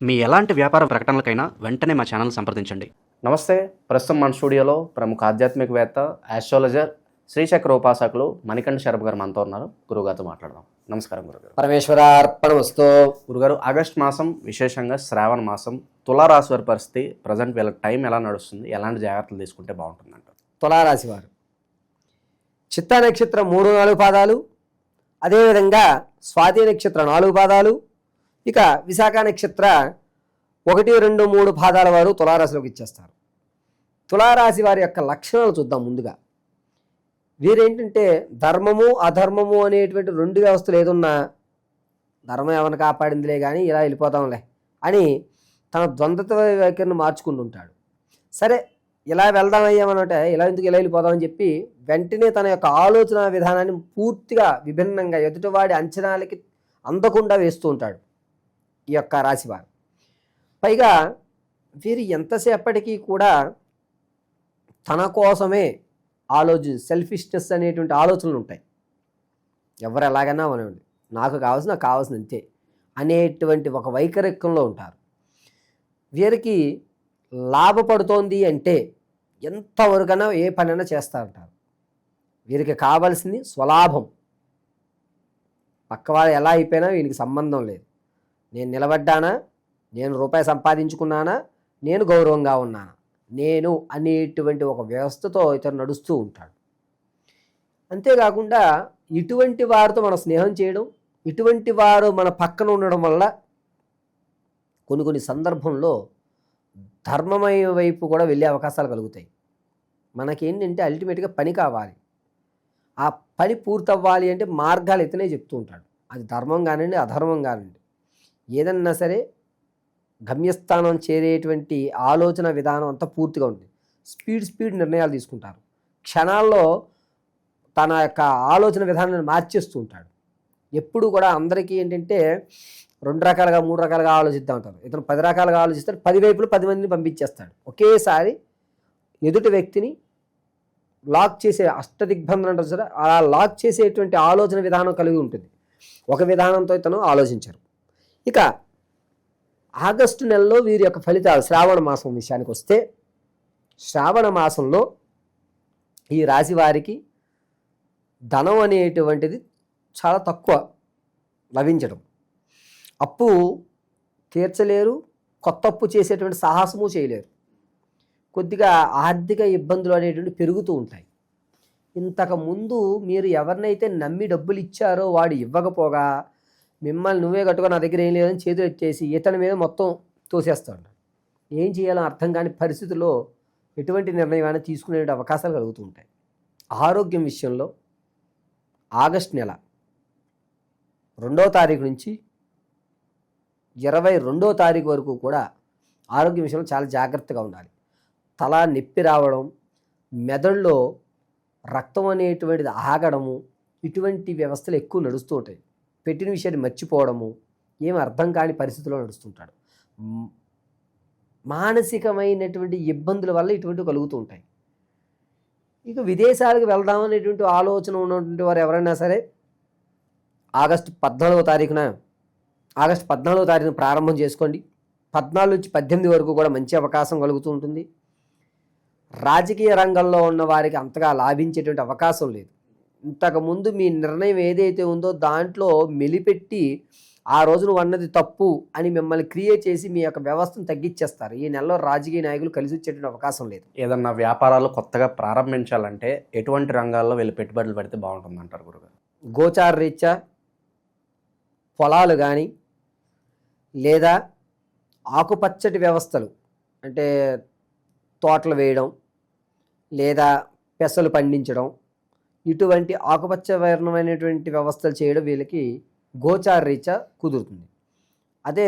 మీ ఎలాంటి వ్యాపార ప్రకటనలకైనా వెంటనే మా ఛానల్ సంప్రదించండి. నమస్తే. ప్రస్తుతం మన స్టూడియోలో ప్రముఖ ఆధ్యాత్మికవేత్త, ఆస్ట్రాలజర్, శ్రీచక్ర ఉపాసకులు మణికంఠ శరభ్ గారు మనతో ఉన్నారు. గురుగారితో మాట్లాడదాం. నమస్కారం గురుగారు. పరమేశ్వరార్పణమస్తు. గురుగారు, ఆగస్ట్ మాసం, విశేషంగా శ్రావణ మాసం, తులారాశి వారి పరిస్థితి ప్రజెంట్ వీళ్ళకి టైం ఎలా నడుస్తుంది, ఎలాంటి జాగ్రత్తలు తీసుకుంటే బాగుంటుందంట? తులారాశి వారు చిత్తా నక్షత్రం 3-4 పాదాలు, అదేవిధంగా స్వాతి నక్షత్రం 4 పాదాలు, ఇక విశాఖ నక్షత్ర 1, 2, 3 పాదాల వారు తులారాశిలోకి ఇచ్చేస్తారు. తులారాశి వారి యొక్క లక్షణాలు చూద్దాం. ముందుగా వీరేంటంటే ధర్మము అధర్మము అనేటువంటి 2 వ్యవస్థలు ఏదున్నా ధర్మం ఏమైనా కాపాడిందిలే కానీ ఇలా వెళ్ళిపోతాంలే అని తన ద్వంద్వ వైఖరిని మార్చుకుంటుంటాడు. సరే ఇలా వెళ్దామయ్యామనంటే ఇలా ఎందుకు ఇలా వెళ్ళిపోదామని చెప్పి వెంటనే తన యొక్క ఆలోచన విధానాన్ని పూర్తిగా విభిన్నంగా ఎదుటివాడి అంచనాలకి అందకుండా వేస్తూ ఉంటాడు ఈ యొక్క రాశివారు. పైగా వీరు ఎంతసేపటికి కూడా తన కోసమే సెల్ఫిష్నెస్ అనేటువంటి ఆలోచనలు ఉంటాయి. ఎవరు ఎలాగైనా అనండి, నాకు కావాల్సిన అంతే అనేటువంటి ఒక వైఖరికంలో ఉంటారు. వీరికి లాభపడుతోంది అంటే ఎంతవరకైనా ఏ పనైనా చేస్తూ ఉంటారు. వీరికి కావాల్సింది స్వలాభం. పక్కవాడు ఎలా అయిపోయినా వీనికి సంబంధం లేదు. నేను నిలబడ్డానా, నేను రూపాయి సంపాదించుకున్నానా, నేను గౌరవంగా ఉన్నానా, నేను అనేటువంటి ఒక వ్యవస్థతో ఇతను నడుస్తూ ఉంటాడు. అంతేకాకుండా ఇటువంటి వారితో మనం స్నేహం చేయడం, ఇటువంటి వారు మన పక్కన ఉండడం వల్ల కొన్ని సందర్భంలో ధర్మమయ వైపు కూడా వెళ్ళే అవకాశాలు కలుగుతాయి. మనకేంటంటే అల్టిమేట్గా పని కావాలి. ఆ పని పూర్తవ్వాలి అంటే మార్గాలు ఇతనే చెప్తూ ఉంటాడు. అది ధర్మం కానివ్వండి, అధర్మం కానివ్వండి, ఏదన్నా సరే గమ్యస్థానం చేరేటువంటి ఆలోచన విధానం అంతా పూర్తిగా ఉంటుంది. స్పీడ్ నిర్ణయాలు తీసుకుంటారు. క్షణాల్లో తన యొక్క ఆలోచన విధానాన్ని మార్చేస్తూ ఉంటాడు. ఎప్పుడు కూడా అందరికీ ఏంటంటే 2 రకాలుగా 3 రకాలుగా ఆలోచిద్దాం అంటారు. ఇతను 10 రకాలుగా ఆలోచిస్తాడు. 10 వైపులు 10 మందిని పంపించేస్తాడు. ఒకేసారి ఎదుటి వ్యక్తిని లాక్ చేసే అష్టదిగ్బంధన అంటారు సరే, అలా లాక్ చేసేటువంటి ఆలోచన విధానం కలిగి ఉంటుంది. ఒక విధానంతో ఇతను ఆలోచించరు. ఇక ఆగస్టు నెలలో వీరి యొక్క ఫలితాలు శ్రావణ మాసం విషయానికి వస్తే, శ్రావణ మాసంలో ఈ రాశి వారికి ధనం అనేటువంటిది చాలా తక్కువ లభించడం. అప్పు తీర్చలేరు, కొత్త అప్పు చేసేటువంటి సాహసము చేయలేరు. కొద్దిగా ఆర్థిక ఇబ్బందులు అనేటువంటి పెరుగుతూ ఉంటాయి. ఇంతకుముందు మీరు ఎవరినైతే నమ్మి డబ్బులు ఇచ్చారో వాడు ఇవ్వకపోగా మిమ్మల్ని నువ్వే కట్టుకొని నా దగ్గర ఏం లేదని చేతులు ఎత్తేసి ఇతని మీద మొత్తం తోసేస్తాడు. ఏం చేయాలో అర్థం కాని పరిస్థితుల్లో ఎటువంటి నిర్ణయం తీసుకునే అవకాశాలు కలుగుతూ ఉంటాయి. ఆరోగ్యం విషయంలో ఆగస్టు నెల 2వ తారీఖు నుంచి 22వ తారీఖు వరకు కూడా ఆరోగ్యం విషయంలో చాలా జాగ్రత్తగా ఉండాలి. తల నొప్పి రావడం, మెదడులో రక్తం అనేటువంటిది ఆగడము, ఇటువంటి వ్యవస్థలు ఎక్కువ నడుస్తూ ఉంటాయి. పెట్టిన విషయాన్ని మర్చిపోవడము, ఏమి అర్థం కాని పరిస్థితుల్లో నడుస్తుంటాడు. మానసికమైనటువంటి ఇబ్బందుల వల్ల ఇటువంటివి కలుగుతూ ఉంటాయి. ఇక విదేశాలకు వెళ్దామనేటువంటి ఆలోచన ఉన్నటువంటి వారు ఎవరైనా సరే ఆగస్టు 14వ తారీఖున ప్రారంభం చేసుకోండి. 14 నుంచి 18 వరకు కూడా మంచి అవకాశం కలుగుతూ ఉంటుంది. రాజకీయ రంగంలో ఉన్న వారికి అంతగా లాభించేటువంటి అవకాశం లేదు. ఇంతకుముందు మీ నిర్ణయం ఏదైతే ఉందో దాంట్లో మెలిపెట్టి ఆ రోజు నువ్వు అన్నది తప్పు అని మిమ్మల్ని క్రియేట్ చేసి మీ యొక్క వ్యవస్థను తగ్గించేస్తారు. ఈ నెలలో రాజకీయ నాయకులు కలిసి వచ్చేటువంటి అవకాశం లేదు. ఏదన్నా వ్యాపారాలు కొత్తగా ప్రారంభించాలంటే ఎటువంటి రంగాల్లో వీళ్ళు పెట్టుబడులు పెడితే బాగుంటుంది అంటారు గురుగారు? గోచార రీత్యా పొలాలు కానీ, లేదా ఆకుపచ్చటి వ్యవస్థలు అంటే తోటలు వేయడం, లేదా పెసలు పండించడం, ఇటువంటి ఆకుపచ్చ వర్ణమైనటువంటి వ్యవస్థలు చేయడం వీళ్ళకి గోచార రీత్యా కుదురుతుంది. అదే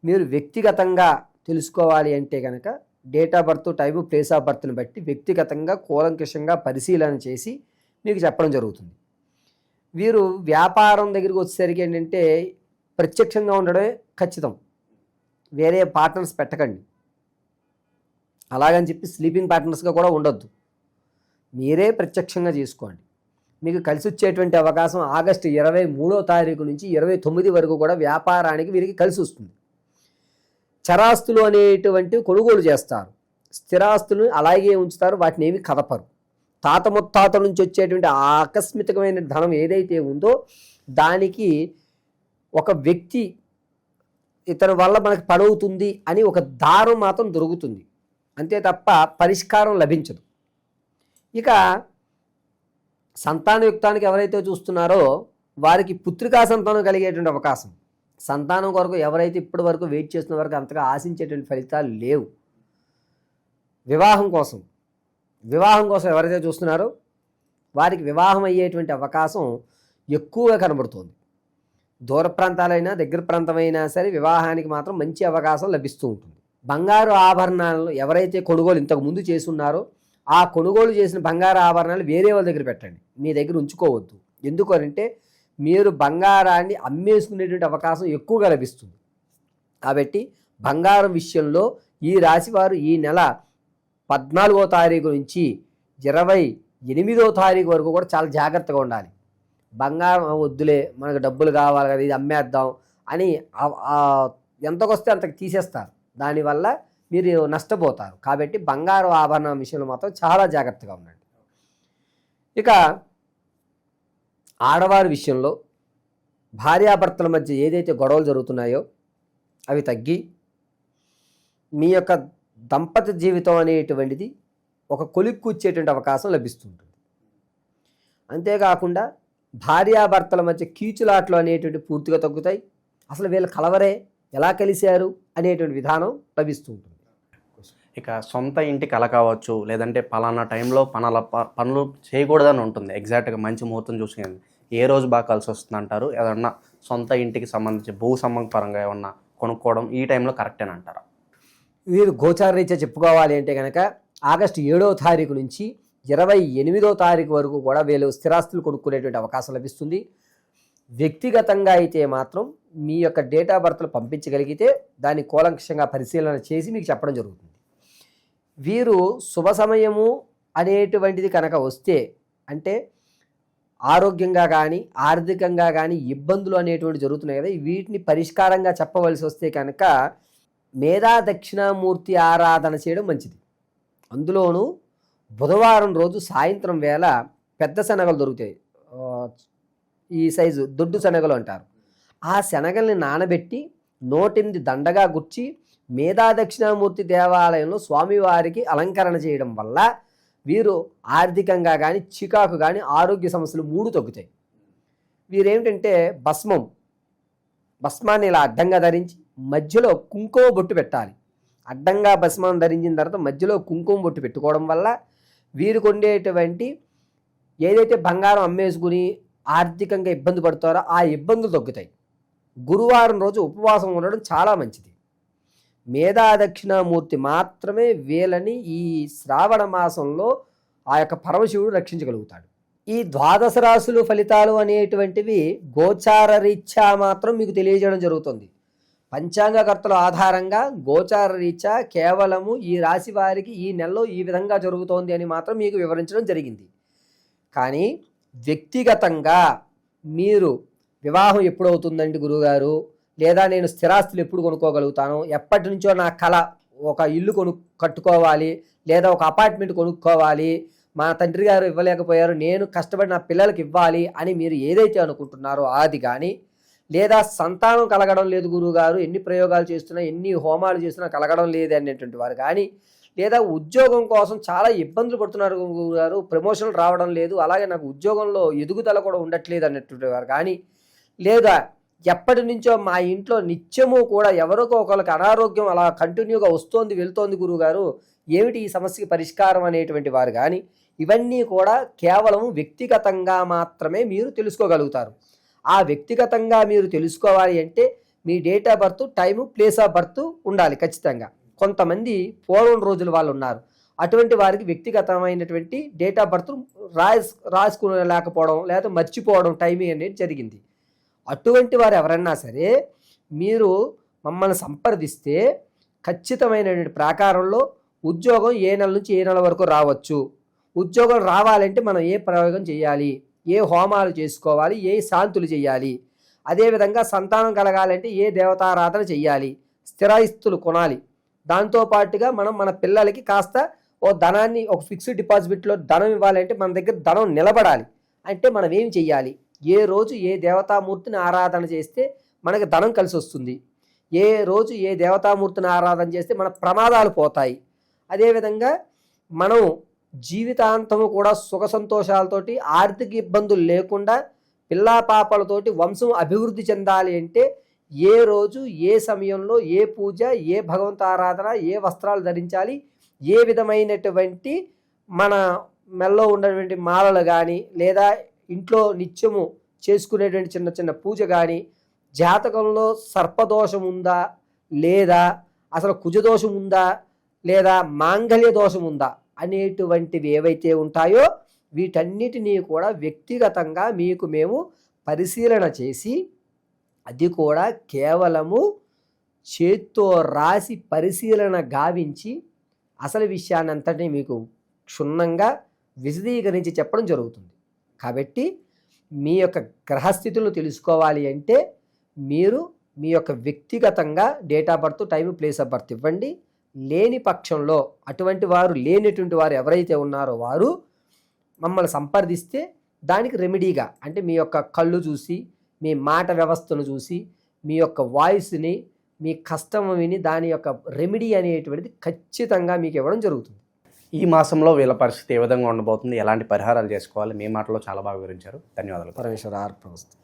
మీరు వ్యక్తిగతంగా తెలుసుకోవాలి అంటే కనుక date of birth, time, place of బర్త్ని బట్టి వ్యక్తిగతంగా కూలంకషంగా పరిశీలన చేసి మీకు చెప్పడం జరుగుతుంది. వీరు వ్యాపారం దగ్గరికి వచ్చేసరికి ఏంటంటే ప్రత్యక్షంగా ఉండడమే ఖచ్చితం. వేరే పార్ట్నర్స్ పెట్టకండి. అలాగని చెప్పి స్లీపింగ్ పార్ట్నర్స్గా కూడా ఉండొద్దు. మీరే ప్రత్యక్షంగా చేసుకోండి. మీకు కలిసి వచ్చేటువంటి అవకాశం ఆగస్టు 23వ తారీఖు నుంచి 29 వరకు కూడా వ్యాపారానికి వీరికి కలిసి వస్తుంది. చరాస్తులు అనేటువంటివి కొనుగోలు చేస్తారు, స్థిరాస్తులను అలాగే ఉంచుతారు, వాటిని ఏమి కదపరు. తాత ముత్తాత నుంచి వచ్చేటువంటి ఆకస్మికమైన ధనం ఏదైతే ఉందో దానికి ఒక వ్యక్తి ఇతని వల్ల మనకు పడవుతుంది అని ఒక దారం మాత్రం దొరుకుతుంది, అంతే తప్ప పరిష్కారం లభించదు. ఇక సంతానయుక్తానికి ఎవరైతే చూస్తున్నారో వారికి పుత్రికా సంతానం కలిగేటువంటి అవకాశం, సంతానం కొరకు ఎవరైతే ఇప్పటి వరకు వెయిట్ చేస్తున్న వరకు అంతగా ఆశించేటువంటి ఫలితాలు లేవు. వివాహం కోసం ఎవరైతే చూస్తున్నారో వారికి వివాహం అయ్యేటువంటి అవకాశం ఎక్కువగా కనబడుతుంది. దూర ప్రాంతాలైనా దగ్గర ప్రాంతమైనా సరే వివాహానికి మాత్రం మంచి అవకాశం లభిస్తూ ఉంటుంది. బంగారు ఆభరణాలను ఎవరైతే కొనుగోలు ఇంతకు ముందు చేస్తున్నారో ఆ కొనుగోలు చేసిన బంగారు ఆభరణాలు వేరే వాళ్ళ దగ్గర పెట్టండి, మీ దగ్గర ఉంచుకోవద్దు. ఎందుకంటే మీరు బంగారాన్ని అమ్మేసుకునేటువంటి అవకాశం ఎక్కువగా లభిస్తుంది. కాబట్టి బంగారం విషయంలో ఈ రాశి వారు ఈ నెల 14వ తారీఖు నుంచి 28వ తారీఖు వరకు కూడా చాలా జాగ్రత్తగా ఉండాలి. బంగారం వద్దులే, మనకు డబ్బులు కావాలి కదా, ఇది అమ్మేద్దాం అని ఎంతకొస్తే అంతకు తీసేస్తారు, దానివల్ల మీరు నష్టపోతారు. కాబట్టి బంగారు ఆభరణం విషయంలో మాత్రం చాలా జాగ్రత్తగా ఉండండి. ఇక ఆడవారి విషయంలో భార్యాభర్తల మధ్య ఏదైతే గొడవలు జరుగుతున్నాయో అవి తగ్గి మీ యొక్క దంపతి జీవితం అనేటువంటిది ఒక కొలిక్కొచ్చేటువంటి అవకాశం లభిస్తుంటుంది. అంతేకాకుండా భార్యాభర్తల మధ్య కీచులాట్లు అనేటువంటి పూర్తిగా తగ్గుతాయి. అసలు వీళ్ళు కలవరే, ఎలా కలిశారు అనేటువంటి విధానం లభిస్తూ ఉంటుంది. ఇక సొంత ఇంటి కల కావచ్చు, లేదంటే పలానా టైంలో పనులు చేయకూడదని ఉంటుంది. ఎగ్జాక్ట్గా మంచి ముహూర్తం చూసుకుని ఏ రోజు బాగా కలిసి వస్తుంది అంటారు? ఏదన్నా సొంత ఇంటికి సంబంధించి భూ సంబంధ పరంగా ఏమన్నా కొనుక్కోవడం ఈ టైంలో కరెక్టేనా అంటారా? వీరు గోచార రీత్యా చెప్పుకోవాలి అంటే కనుక ఆగస్టు 7వ తారీఖు నుంచి 28వ తారీఖు వరకు కూడా వీళ్ళు స్థిరాస్తులు కొనుక్కునేటువంటి అవకాశం లభిస్తుంది. వ్యక్తిగతంగా అయితే మాత్రం మీ యొక్క డేట్ ఆఫ్ బర్త్లు పంపించగలిగితే దాన్ని కూలంకషంగా పరిశీలన చేసి మీకు చెప్పడం జరుగుతుంది. వీరు శుభ సమయము అనేటువంటిది కనుక వస్తే, అంటే ఆరోగ్యంగా కానీ ఆర్థికంగా కానీ ఇబ్బందులు అనేటువంటి జరుగుతున్నాయి కదా, వీటిని పరిష్కారంగా చెప్పవలసి వస్తే కనుక మేధా దక్షిణామూర్తి ఆరాధన చేయడం మంచిది. అందులోనూ బుధవారం రోజు సాయంత్రం వేళ పెద్ద శనగలు దొరుకుతాయి, ఈ సైజు దొడ్డు శనగలు అంటారు. ఆ శనగల్ని నానబెట్టి 108 దండగా గుచ్చి మేధా దక్షిణామూర్తి దేవాలయంలో స్వామివారికి అలంకరణ చేయడం వల్ల వీరు ఆర్థికంగా కానీ చికాకు కానీ ఆరోగ్య సమస్యలు 3 తగ్గుతాయి. వీరేమిటంటే భస్మాన్ని ఇలా అడ్డంగా ధరించి మధ్యలో కుంకుమ బొట్టు పెట్టాలి. అడ్డంగా భస్మం ధరించిన తర్వాత మధ్యలో కుంకుమ బొట్టు పెట్టుకోవడం వల్ల వీరికి ఉండేటువంటి ఏదైతే బంగారం అమ్మేసుకుని ఆర్థికంగా ఇబ్బంది పడతారో ఆ ఇబ్బందులు తగ్గుతాయి. గురువారం రోజు ఉపవాసం ఉండడం చాలా మంచిది. మేధా దక్షిణామూర్తి మాత్రమే వీళ్ళని ఈ శ్రావణ మాసంలో ఆ యొక్క పరమశివుడు రక్షించగలుగుతాడు. ఈ ద్వాదశ రాశులు ఫలితాలు అనేటువంటివి గోచార రీత్యా మాత్రం మీకు తెలియజేయడం జరుగుతుంది. పంచాంగకర్తల ఆధారంగా గోచార రీత్యా కేవలము ఈ రాశి వారికి ఈ నెలలో ఈ విధంగా జరుగుతోంది అని మాత్రం మీకు వివరించడం జరిగింది. కానీ వ్యక్తిగతంగా మీరు వివాహం ఎప్పుడవుతుందండి గురువుగారు, లేదా నేను స్థిరాస్తులు ఎప్పుడు కొనుక్కోగలుగుతాను, ఎప్పటి నుంచో నా కళ ఒక ఇల్లు కట్టుకోవాలి, లేదా ఒక అపార్ట్మెంట్ కొనుక్కోవాలి, మా తండ్రి గారు ఇవ్వలేకపోయారు, నేను కష్టపడి నా పిల్లలకి ఇవ్వాలి అని మీరు ఏదైతే అనుకుంటున్నారో అది కానీ, లేదా సంతానం కలగడం లేదు గురువుగారు, ఎన్ని ప్రయోగాలు చేస్తున్నా ఎన్ని హోమాలు చేస్తున్నా కలగడం లేదు అనేటువంటి వారు కానీ, లేదా ఉద్యోగం కోసం చాలా ఇబ్బందులు పడుతున్నారు గురువుగారు, ప్రమోషన్లు రావడం లేదు, అలాగే నాకు ఉద్యోగంలో ఎదుగుదల కూడా ఉండట్లేదు అనేటువంటి వారు కానీ, లేదా ఎప్పటి నుంచో మా ఇంట్లో నిత్యము కూడా ఎవరికో ఒకరికి అనారోగ్యం అలా కంటిన్యూగా వస్తోంది వెళ్తోంది గురువుగారు, ఏమిటి ఈ సమస్యకి పరిష్కారం అనేటువంటి వారు కానీ, ఇవన్నీ కూడా కేవలం వ్యక్తిగతంగా మాత్రమే మీరు తెలుసుకోగలుగుతారు. ఆ వ్యక్తిగతంగా మీరు తెలుసుకోవాలి అంటే మీ date of birth, time, place of birth ఉండాలి ఖచ్చితంగా. కొంతమంది పూర్వం రోజుల వాళ్ళు ఉన్నారు, అటువంటి వారికి వ్యక్తిగతమైనటువంటి డేట్ ఆఫ్ బర్త్ రాసుకోలేకపోవడం లేదా మర్చిపోవడం టైమింగ్ అనేది జరిగింది. అటువంటి వారు ఎవరన్నా సరే మీరు మమ్మల్ని సంప్రదిస్తే ఖచ్చితమైనటువంటి ప్రాకారంలో ఉద్యోగం ఏ నెల నుంచి ఏ నెల వరకు రావచ్చు, ఉద్యోగం రావాలంటే మనం ఏ ప్రయోగం చేయాలి, ఏ హోమాలు చేసుకోవాలి, ఏ శాంతులు చేయాలి, అదేవిధంగా సంతానం కలగాలంటే ఏ దేవతారాధన చేయాలి, స్థిరాస్తులు కొనాలి. దాంతోపాటుగా మనం మన పిల్లలకి కాస్త ఓ ధనాన్ని ఒక ఫిక్స్డ్ డిపాజిట్లో ధనం ఇవ్వాలంటే మన దగ్గర ధనం నిలబడాలి అంటే మనం ఏం చెయ్యాలి? ఏ రోజు ఏ దేవతామూర్తిని ఆరాధన చేస్తే మనకి ధనం కలిసి వస్తుంది, ఏ రోజు ఏ దేవతామూర్తిని ఆరాధన చేస్తే మన ప్రమాదాలు పోతాయి, అదేవిధంగా మనం జీవితాంతము కూడా సుఖ సంతోషాలతోటి ఆర్థిక ఇబ్బందులు లేకుండా పిల్లా పాపలతోటి వంశం అభివృద్ధి చెందాలి అంటే ఏ రోజు ఏ సమయంలో ఏ పూజ, ఏ భగవంత ఆరాధన, ఏ వస్త్రాలు ధరించాలి, ఏ విధమైనటువంటి మన మెల్లో ఉన్నటువంటి మాలలు కానీ లేదా ఇంట్లో నిత్యము చేసుకునేటువంటి చిన్న చిన్న పూజ కానీ, జాతకంలో సర్పదోషం ఉందా లేదా అసలు కుజదోషం ఉందా లేదా మాంగళ్య దోషం ఉందా అనేటువంటివి ఏవైతే ఉంటాయో వీటన్నిటినీ కూడా వ్యక్తిగతంగా మీకు మేము పరిశీలన చేసి, అది కూడా కేవలము చేత్తో రాసి పరిశీలన గావించి అసలు విషయాన్ని అంతటినీ మీకు క్షుణ్ణంగా విశదీకరించి చెప్పడం జరుగుతుంది. కాబట్టి మీ యొక్క గ్రహస్థితులను తెలుసుకోవాలి అంటే మీరు మీ యొక్క వ్యక్తిగతంగా date of birth, time, place of birth ఇవ్వండి. లేని పక్షంలో లేనటువంటి వారు ఎవరైతే ఉన్నారో వారు మమ్మల్ని సంప్రదిస్తే దానికి రెమెడీగా అంటే మీ యొక్క కళ్ళు చూసి, మీ మాట వ్యవస్థను చూసి, మీ యొక్క వాయిస్ని, మీ కష్టం విని దాని యొక్క రెమెడీ అనేటువంటిది ఖచ్చితంగా మీకు ఇవ్వడం జరుగుతుంది. ఈ మాసంలో వీళ్ళ పరిస్థితి ఏ విధంగా ఉండబోతుంది, ఎలాంటి పరిహారాలు చేసుకోవాలి, మీ మాటలో చాలా బాగా వివరించారు. ధన్యవాదాలు. పరమేశ్వర అర్పణమస్తు.